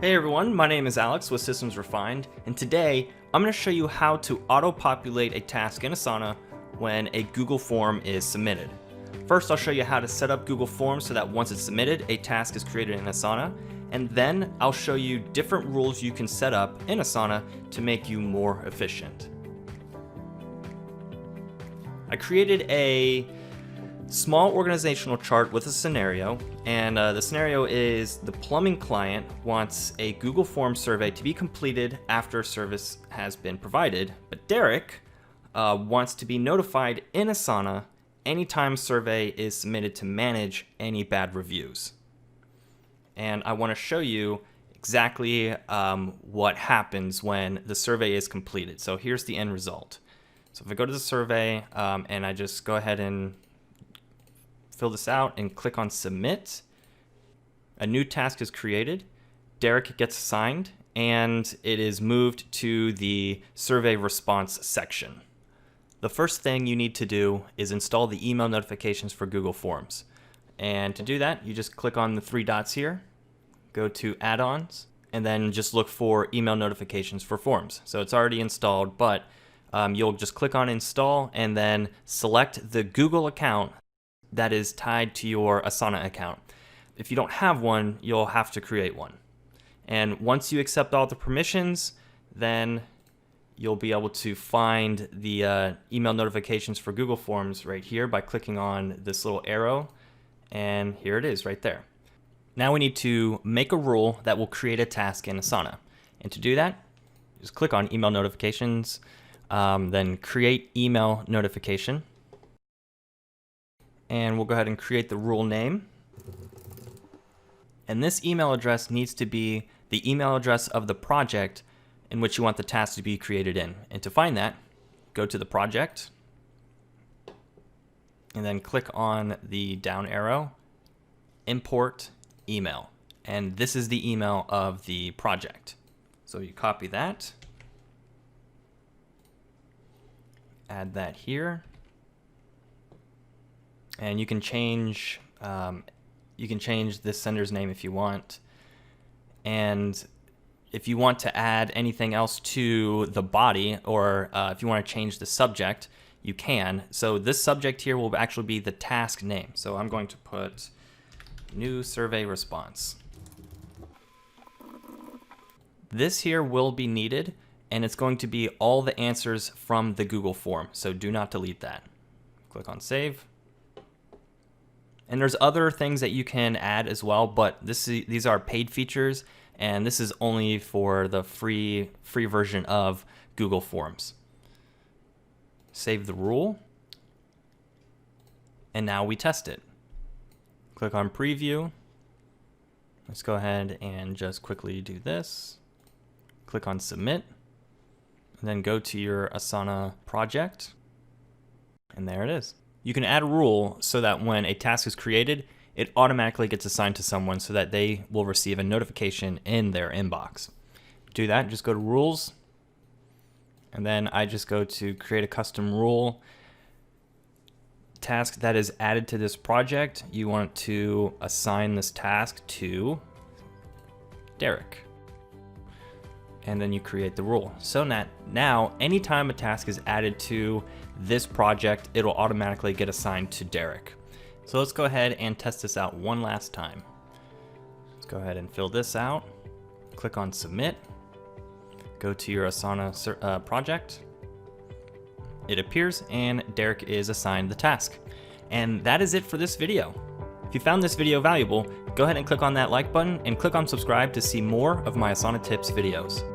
Hey everyone, my name is Alex with Systems Refined, and today I'm going to show you how to auto-populate a task in Asana when a Google form is submitted. First, I'll show you how to set up Google Forms so that once it's submitted, a task is created in Asana, and then I'll show you different rules you can set up in Asana to make you more efficient. I created a small organizational chart with a scenario, and the scenario is the plumbing client wants a Google Form survey to be completed after service has been provided, but Derek wants to be notified in Asana anytime survey is submitted to manage any bad reviews. And I want to show you exactly what happens when the survey is completed. So here's the end result. So if I go to the survey and I just go ahead and fill this out and click on submit, a new task is created, Derek gets assigned, and it is moved to the survey response section. The first thing you need to do is install the email notifications for Google Forms. And to do that, you just click on the three dots here, go to add-ons, and then just look for email notifications for forms. So it's already installed, but you'll just click on install and then select the Google account that is tied to your Asana account. If you don't have one, you'll have to create one. And once you accept all the permissions, then you'll be able to find the email notifications for Google Forms right here by clicking on this little arrow, and here it is right there. Now we need to make a rule that will create a task in Asana. And to do that, just click on email notifications, then create email notification. And we'll go ahead and create the rule name. And this email address needs to be the email address of the project in which you want the task to be created in. And to find that, go to the project, and then click on the down arrow, import email. And this is the email of the project. So you copy that, add that here, and you can change this sender's name if you want. And if you want to add anything else to the body, or if you want to change the subject, you can. So this subject here will actually be the task name. So I'm going to put new survey response. This here will be needed, and it's going to be all the answers from the Google form. So do not delete that. Click on save. And there's other things that you can add as well, but these are paid features, and this is only for the free version of Google Forms. Save the rule, and now we test it. Click on preview. Let's go ahead and just quickly do this. Click on submit, and then go to your Asana project, and there it is. You can add a rule so that when a task is created, it automatically gets assigned to someone so that they will receive a notification in their inbox. To do that, just go to rules, and then I just go to create a custom rule. Task that is added to this project, you want to assign this task to Derek. And then you create the rule. So now, anytime a task is added to this project, it'll automatically get assigned to Derek. So let's go ahead and test this out one last time. Let's go ahead and fill this out. Click on submit. Go to your Asana project. It appears, and Derek is assigned the task. And that is it for this video. If you found this video valuable, go ahead and click on that like button and click on subscribe to see more of my Asana Tips videos.